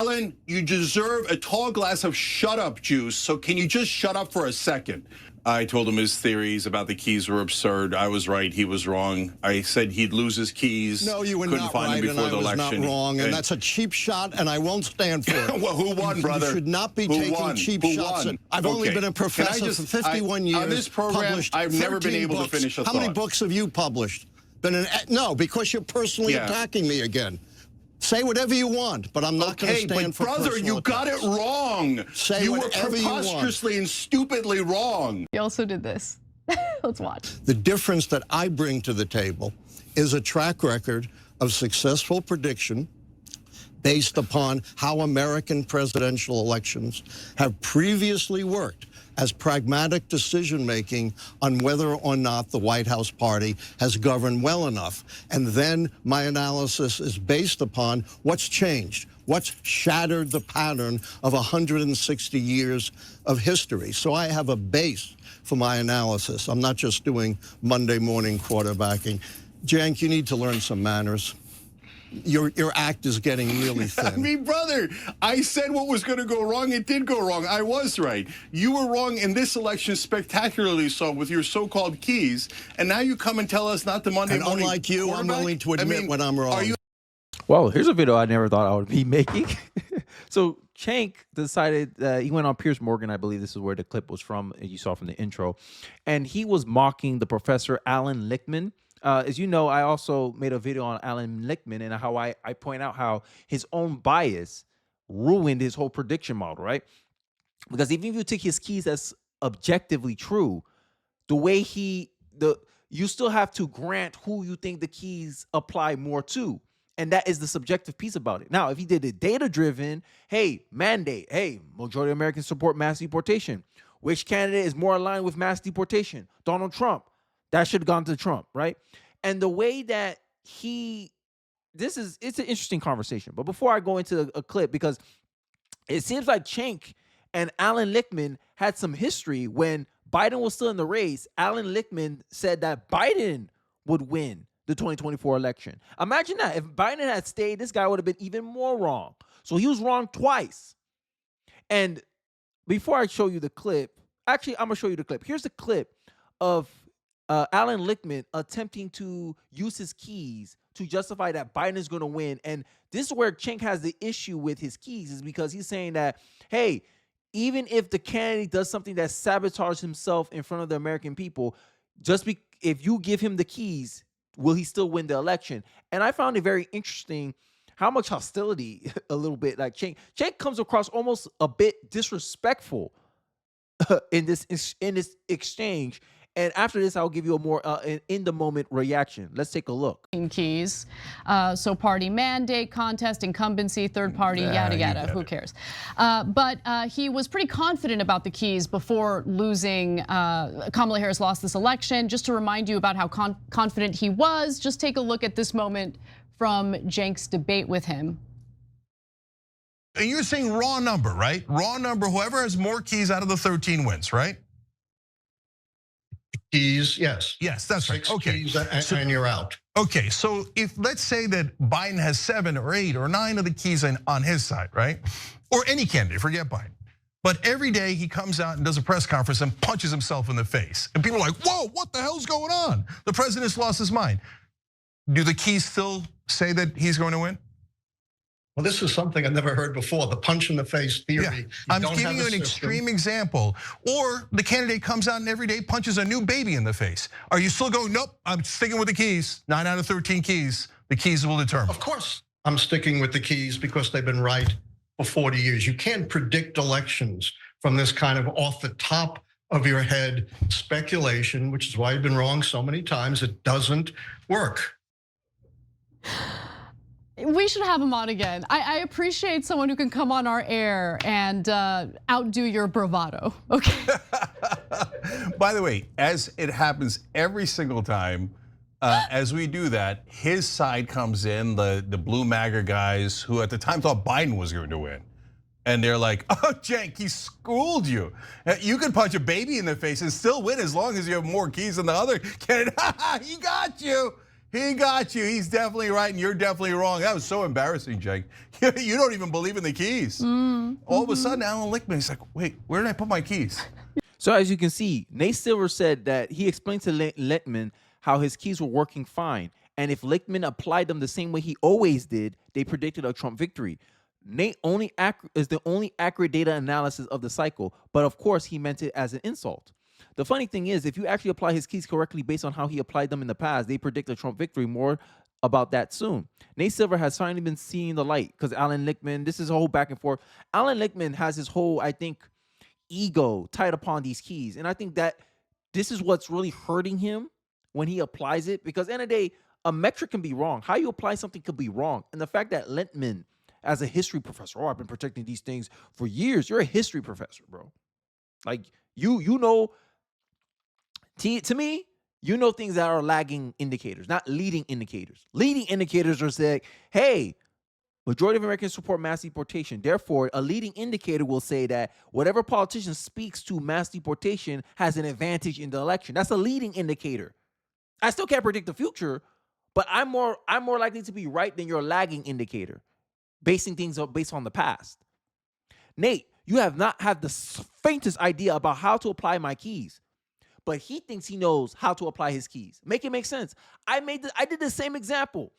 Alan, you deserve a tall glass of shut-up juice, so can you just shut up for a second? I told him his theories about the keys were absurd. I was right, he was wrong. I said he'd lose his keys. No, you were couldn't not find right, them before and I the was election. not wrong, and that's a cheap shot, and I won't stand for it. Well, who won, brother? You should not be taking cheap shots. I've only been a professor for 51 years. On this program, I've never been able to finish a thought. How many books have you published? No, because you're personally attacking me again. Say whatever you want, but I'm not going to stand for brother, you got it wrong. Say you were whatever you want. preposterously and stupidly wrong. He also did this. Let's watch. The difference that I bring to the table is a track record of successful prediction based upon how American presidential elections have previously worked as pragmatic decision-making on whether or not the White House party has governed well enough. And then my analysis is based upon what's changed, what's shattered the pattern of 160 years of history. So I have a base for my analysis. I'm not just doing Monday morning quarterbacking. Cenk, you need to learn some manners. Your act is getting really thin. I mean, brother, I said what was going to go wrong. It did go wrong. I was right. You were wrong in this election, spectacularly so, with your so-called keys. And now you come and tell us not the Monday morning unlike you, I'm willing to admit when I'm wrong. Well, here's a video I never thought I would be making. So Cenk decided he went on Piers Morgan. I believe this is where the clip was from. You saw from the intro. And he was mocking the professor Alan Lichtman. As you know, I also made a video on Alan Lichtman and how I point out how his own bias ruined his whole prediction model, right? Because even if you take his keys as objectively true, the way you still have to grant who you think the keys apply more to. And that is the subjective piece about it. Now, if he did it data-driven, hey, mandate, hey, majority of Americans support mass deportation. Which candidate is more aligned with mass deportation? Donald Trump. That should have gone to Trump, right? And the way that it's an interesting conversation. But before I go into a clip, because it seems like Cenk and Alan Lichtman had some history when Biden was still in the race. Alan Lichtman said that Biden would win the 2024 election. Imagine that. If Biden had stayed, this guy would have been even more wrong. So he was wrong twice. And before I show you the clip, actually, I'm going to show you the clip. Here's the clip of Alan Lichtman attempting to use his keys to justify that Biden is going to win. And this is where Cenk has the issue with his keys, is because he's saying that, hey, even if the candidate does something that sabotages himself in front of the American people, if you give him the keys, will he still win the election? And I found it very interesting how much hostility, a little bit, like Cenk comes across almost a bit disrespectful in this exchange. And after this, I'll give you a more in-the-moment reaction. Let's take a look. Keys. So party mandate, contest, incumbency, third party, yada, yada. Who cares? But he was pretty confident about the keys before losing. Kamala Harris lost this election. Just to remind you about how confident he was, just take a look at this moment from Cenk's debate with him. And you're saying raw number, right? Raw number, whoever has more keys out of the 13 wins, right? Keys, yes. Yes, that's right. Okay. Keys and you're out. Okay, so if let's say that Biden has 7 or 8 or 9 of the keys on his side, right? Or any candidate, forget Biden. But every day he comes out and does a press conference and punches himself in the face. And people are like, whoa, what the hell's going on? The president's lost his mind. Do the keys still say that he's going to win? Well, this is something I've never heard before, the punch in the face theory. Yeah. I'm giving you an extreme example. Or the candidate comes out and every day punches a new baby in the face. Are you still going, nope, I'm sticking with the keys. 9 out of 13 keys, the keys will determine. Of course, I'm sticking with the keys because they've been right for 40 years. You can't predict elections from this kind of off the top of your head speculation, which is why you've been wrong so many times. It doesn't work. We should have him on again. I appreciate someone who can come on our air and outdo your bravado, okay? By the way, as it happens every single time, as we do that, his side comes in, the blue MAGA guys who at the time thought Biden was going to win. And they're like, oh, Cenk, he schooled you. You could punch a baby in the face and still win as long as you have more keys than the other candidate. He got you. He got you. He's definitely right, and you're definitely wrong. That was so embarrassing, Jake. You don't even believe in the keys. All of a sudden, Alan Lichtman, he's like, wait, where did I put my keys? So as you can see, Nate Silver said that he explained to Lichtman how his keys were working fine. And if Lichtman applied them the same way he always did, they predicted a Trump victory. Nate is the only accurate data analysis of the cycle, but of course he meant it as an insult. The funny thing is, if you actually apply his keys correctly based on how he applied them in the past, they predict a Trump victory. More about that soon. Nate Silver has finally been seeing the light because Alan Lichtman, this is a whole back and forth. Alan Lichtman has his whole, I think, ego tied upon these keys. And I think that this is what's really hurting him when he applies it, because at the end of the day, a metric can be wrong. How you apply something could be wrong. And the fact that Lichtman, as a history professor, I've been protecting these things for years. You're a history professor, bro. Like, you know, to me, you know things that are lagging indicators, not leading indicators. Leading indicators are saying, hey, majority of Americans support mass deportation. Therefore, a leading indicator will say that whatever politician speaks to mass deportation has an advantage in the election. That's a leading indicator. I still can't predict the future, but I'm more likely to be right than your lagging indicator, basing things based on the past. Nate, you have not had the faintest idea about how to apply my keys, but he thinks he knows how to apply his keys. Make it make sense. I did the same example.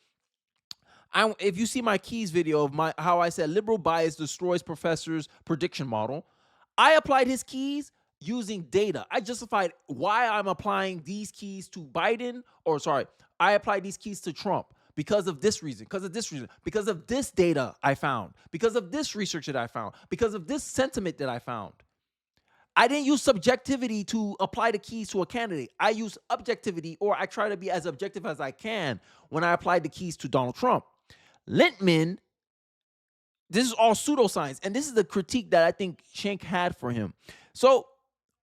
If you see my keys video of how I said liberal bias destroys professor's prediction model, I applied his keys using data. I justified why I'm applying these keys to Biden, I applied these keys to Trump because of this reason, because of this data I found, because of this research that I found, because of this sentiment that I found. I didn't use subjectivity to apply the keys to a candidate. I use objectivity, or I try to be as objective as I can when I applied the keys to Donald Trump. Lichtman, this is all pseudoscience, and this is the critique that I think Cenk had for him. So,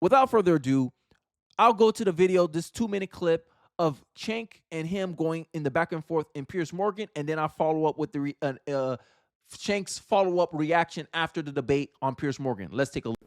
without further ado, I'll go to the video, this 2-minute clip of Cenk and him going in the back and forth in Piers Morgan, and then I'll follow up with the Cenk's follow-up reaction after the debate on Piers Morgan. Let's take a look.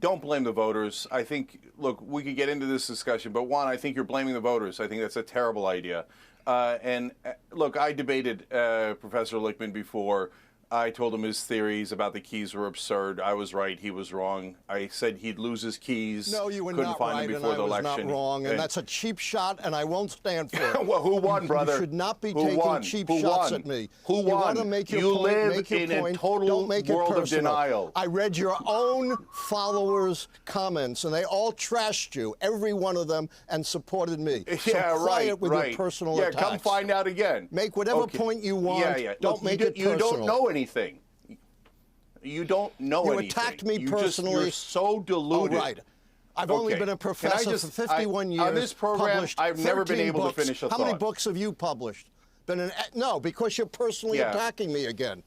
Don't blame the voters. I think, look, we could get into this discussion, but one, I think you're blaming the voters. I think that's a terrible idea. And look, I debated Professor Lichtman before. I told him his theories about the keys were absurd. I was right. He was wrong. I said he'd lose his keys. No, you were couldn't not find right, them and before I the was election. not wrong. And that's a cheap shot, and I won't stand for it. Well, who won, brother? You should not be taking cheap shots at me. Who won? You want to make your point, live make your in point. a total Don't make world it of denial. I read your own followers' comments, and they all trashed you, every one of them, and supported me. Yeah, so quiet with right. your personal yeah, attacks. come find out again. Make whatever point you want. Yeah. Don't Look, make it personal. You don't know anything. You don't know anything. You attacked me personally. You're so deluded. Oh, right. I've only been a professor for 51 years. On this program, I've never been able books. to finish a thought. How many books have you published? No, because you're personally attacking me again.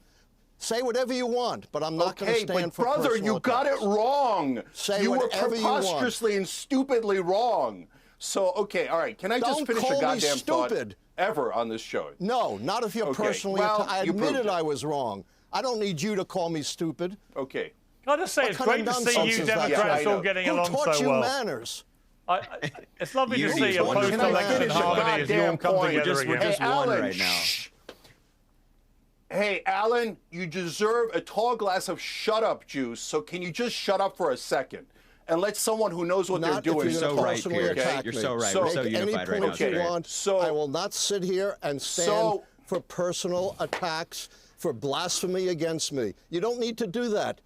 Say whatever you want, but I'm not going to stand for brother, personal you got it wrong. Say you were whatever you want. preposterously and stupidly wrong. So, okay, all right. Can I just finish a goddamn thought ever on this show? No, not if you're personally. I admitted I was wrong. I don't need you to call me stupid. Okay. Can I just say, it's great to see you Democrats all getting along so well. Who taught you manners? It's lovely to see a post-election harmony as you all come together again. Hey, Alan, Hey, Alan, you deserve a tall glass of shut-up juice, so can you just shut up for a second? And let someone who knows what they're doing. You're so right, Piers. You're so right. We're so unified right now. I will not sit here and stand for personal attacks, for blasphemy against me. You don't need to do that.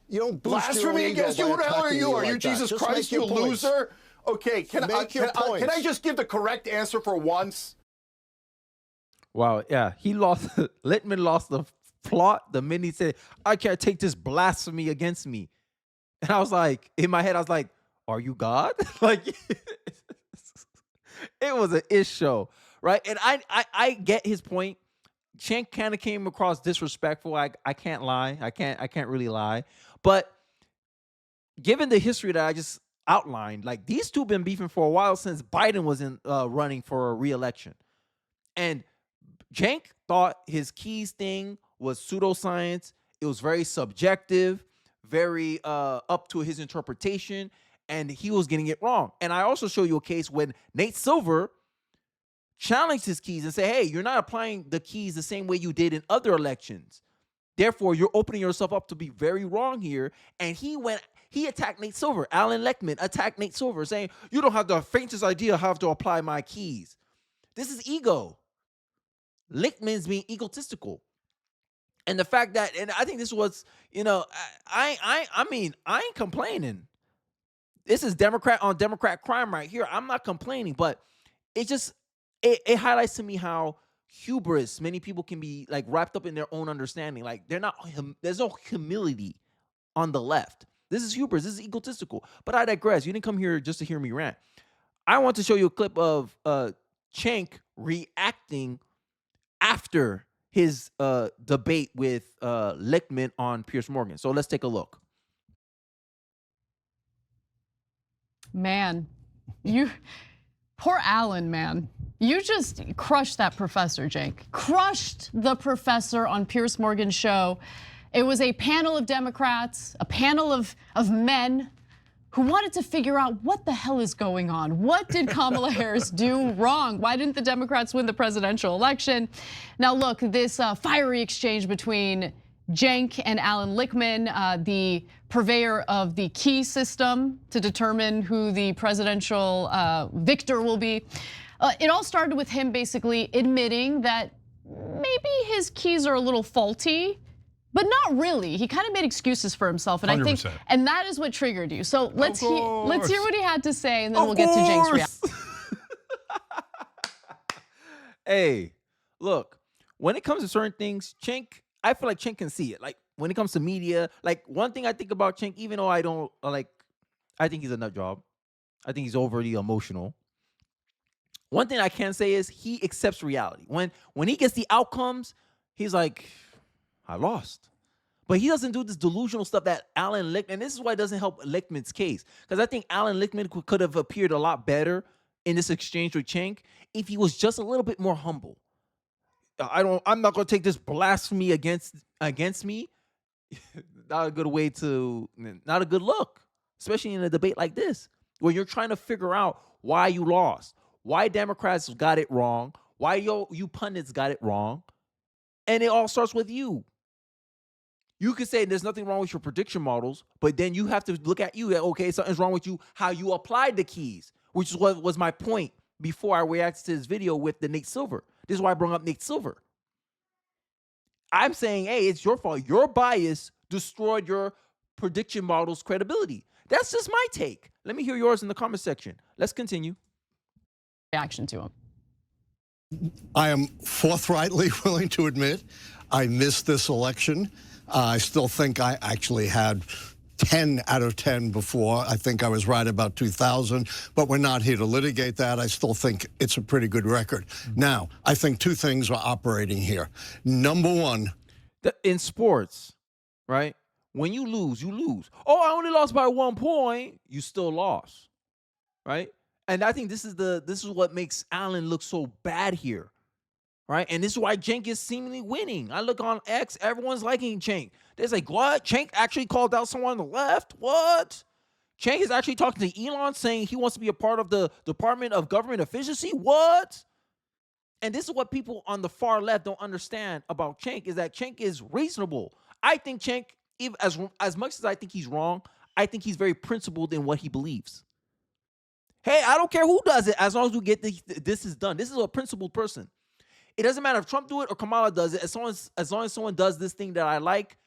You don't boost blasphemy against you? Who the hell are you? Are you Jesus Christ, you loser? Okay, can I just give the correct answer for once? Wow, yeah, he lost. Lichtman lost the plot the minute he said, "I can't take this blasphemy against me," and I was like, in my head, I was like, "Are you God?" Like, it was an ish show, right? And I get his point. Cenk kind of came across disrespectful. I can't lie. I can't really lie. But given the history that I just outlined, like these two been beefing for a while since Biden was running for a re-election. And Cenk thought his keys thing was pseudoscience. It was very subjective, very up to his interpretation, and he was getting it wrong. And I also show you a case when Nate Silver challenged his keys and say, hey, you're not applying the keys the same way you did in other elections. Therefore, you're opening yourself up to be very wrong here. And he attacked Nate Silver. Alan Lichtman attacked Nate Silver, saying, you don't have the faintest idea how to apply my keys. This is ego. Lichtman's being egotistical. And the fact that, and I think this was, I mean, I ain't complaining. This is Democrat on Democrat crime right here. I'm not complaining, but it just, it highlights to me how hubris many people can be like wrapped up in their own understanding. Like there's no humility on the left. This is hubris. This is egotistical. But I digress. You didn't come here just to hear me rant. I want to show you a clip of Cenk reacting after his debate with Lichtman on Piers Morgan. So let's take a look. Man, poor Alan, man. You just crushed that professor, Cenk. Crushed the professor on Piers Morgan's show. It was a panel of Democrats, a panel of men who wanted to figure out what the hell is going on. What did Kamala Harris do wrong? Why didn't the Democrats win the presidential election? Now look, this fiery exchange between Cenk and Alan Lichtman, the purveyor of the key system to determine who the presidential victor will be. It all started with him basically admitting that maybe his keys are a little faulty, but not really. He kind of made excuses for himself, and 100%. I think, and that is what triggered you. So let's hear what he had to say, and then we'll get to Cenk's reaction. Hey, look, when it comes to certain things, Cenk, I feel like Cenk can see it. Like when it comes to media, like one thing I think about Cenk, even though I don't like, I think he's a nut job. I think he's overly emotional. One thing I can say is he accepts reality. When he gets the outcomes, he's like, I lost. But he doesn't do this delusional stuff that Alan Lichtman, and this is why it doesn't help Lichtman's case. Because I think Alan Lichtman could have appeared a lot better in this exchange with Cenk if he was just a little bit more humble. I'm not gonna take this blasphemy against me. Not a good look, especially in a debate like this, where you're trying to figure out why you lost, why Democrats got it wrong, why you pundits got it wrong, and it all starts with you. You could say there's nothing wrong with your prediction models, but then you have to look at you. Okay, something's wrong with you, how you applied the keys, which is what was my point before I reacted to this video with the Nate Silver. This is why I brought up Nate Silver. I'm saying, hey, it's your fault. Your bias destroyed your prediction model's credibility. That's just my take. Let me hear yours in the comment section. Let's continue. Reaction to him. I am forthrightly willing to admit I missed this election. I still think I actually had 10 out of 10 before. I think I was right about 2000, but we're not here to litigate that. I still think it's a pretty good record. Now, I think two things are operating here. Number one, in sports, right? When you lose, you lose. Oh, I only lost by 1 point. You still lost, right? And I think this is what makes Alan look so bad here, right? And this is why Cenk is seemingly winning. I look on X, everyone's liking Cenk. They're like, what? Cenk actually called out someone on the left? What? Cenk is actually talking to Elon saying he wants to be a part of the Department of Government Efficiency? What? And this is what people on the far left don't understand about Cenk, is that Cenk is reasonable. I think Cenk, as much as I think he's wrong, I think he's very principled in what he believes. Hey, I don't care who does it, as long as we get this is done. This is a principled person. It doesn't matter if Trump do it or Kamala does it. As long as someone does this thing that I like,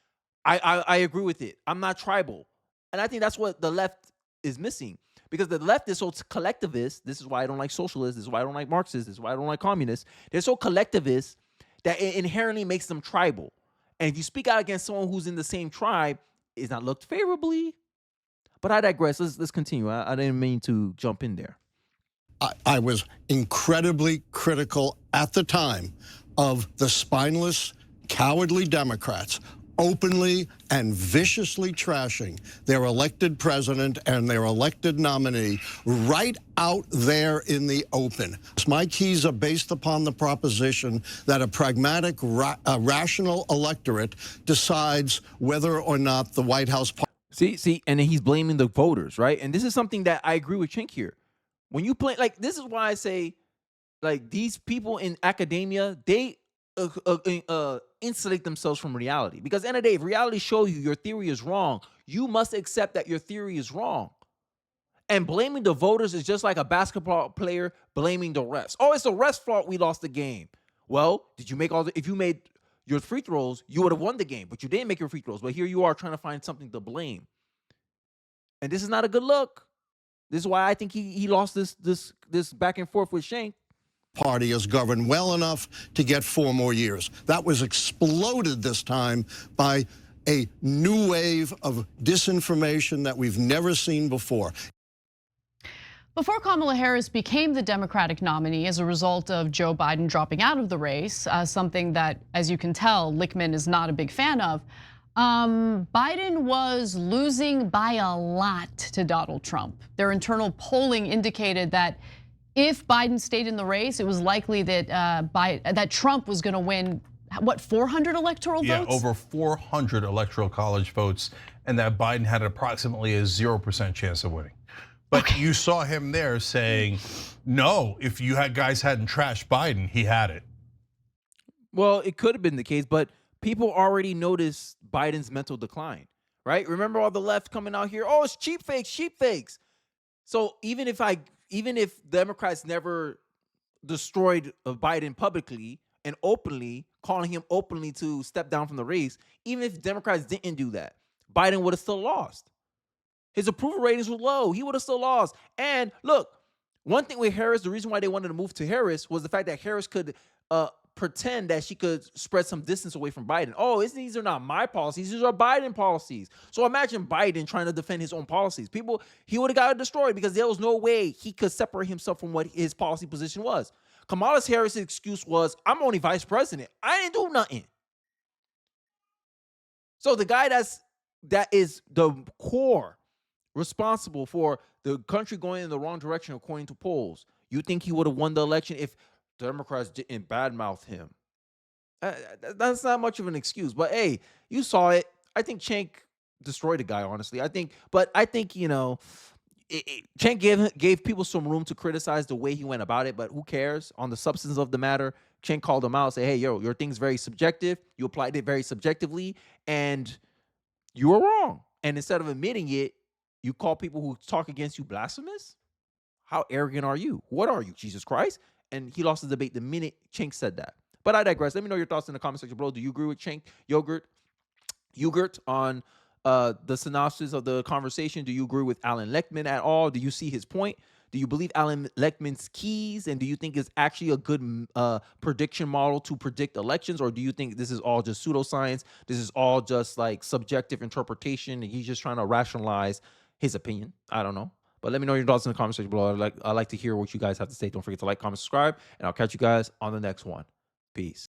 I agree with it. I'm not tribal. And I think that's what the left is missing. Because the left is so collectivist. This is why I don't like socialists. This is why I don't like Marxists. This is why I don't like communists. They're so collectivist that it inherently makes them tribal. And if you speak out against someone who's in the same tribe, it's not looked favorably. But I digress. Let's continue. I didn't mean to jump in there. I was incredibly critical at the time of the spineless, cowardly Democrats openly and viciously trashing their elected president and their elected nominee right out there in the open. My keys are based upon the proposition that a pragmatic, rational electorate decides whether or not the White House... See, and then he's blaming the voters, right? And this is something that I agree with Cenk here. When you play, like, this is why I say like these people in academia, they insulate themselves from reality. Because at the end of the day, if reality shows you your theory is wrong, you must accept that your theory is wrong. And blaming the voters is just like a basketball player blaming the refs. Oh, it's the refs' fault we lost the game. Well, did you make if you made your free throws, you would have won the game, but you didn't make your free throws. But here you are trying to find something to blame. And this is not a good look. This is why I think he lost this back and forth with Cenk. Party is governed well enough to get 4 more years. That was exploded this time by a new wave of disinformation that we've never seen before. Before Kamala Harris became the Democratic nominee as a result of Joe Biden dropping out of the race, something that, as you can tell, Lichtman is not a big fan of, Biden was losing by a lot to Donald Trump. Their internal polling indicated that if Biden stayed in the race, it was likely that that Trump was going to win, what, 400 electoral votes? Yeah, over 400 electoral college votes, and that Biden had approximately a 0% chance of winning. But you saw him there saying, no, if you guys hadn't trashed Biden, he had it. Well, it could have been the case, but people already noticed Biden's mental decline, right? Remember all the left coming out here, oh, it's cheap fakes, cheap fakes. So even if Democrats never destroyed Biden publicly and openly, calling him openly to step down from the race, even if Democrats didn't do that, Biden would have still lost. His approval ratings were low. He would have still lost. And look, one thing with Harris, the reason why they wanted to move to Harris was the fact that Harris could pretend that she could spread some distance away from Biden. Oh, these are not my policies. These are Biden policies. So imagine Biden trying to defend his own policies. He would have got destroyed because there was no way he could separate himself from what his policy position was. Kamala Harris' excuse was, I'm only vice president. I didn't do nothing. So the guy that is the core responsible for the country going in the wrong direction according to polls, you think he would have won the election if Democrats didn't badmouth him? That's not much of an excuse. But hey, you saw it. I think Cenk destroyed the guy, honestly. I think, you know, Cenk gave people some room to criticize the way he went about it, but who cares? On the substance of the matter, Cenk called him out, say, hey, yo, your thing's very subjective. You applied it very subjectively, and you were wrong. And instead of admitting it, you call people who talk against you blasphemous? How arrogant are you? What are you, Jesus Christ? And he lost the debate the minute Cenk said that. But I digress. Let me know your thoughts in the comment section below. Do you agree with Cenk Uygur on the synopsis of the conversation? Do you agree with Alan Lichtman at all? Do you see his point? Do you believe Alan Lichtman's keys? And do you think it's actually a good prediction model to predict elections? Or do you think this is all just pseudoscience? This is all just like subjective interpretation and he's just trying to rationalize his opinion? I don't know. But let me know your thoughts in the comment section below. I'd like to hear what you guys have to say. Don't forget to like, comment, subscribe, and I'll catch you guys on the next one. Peace.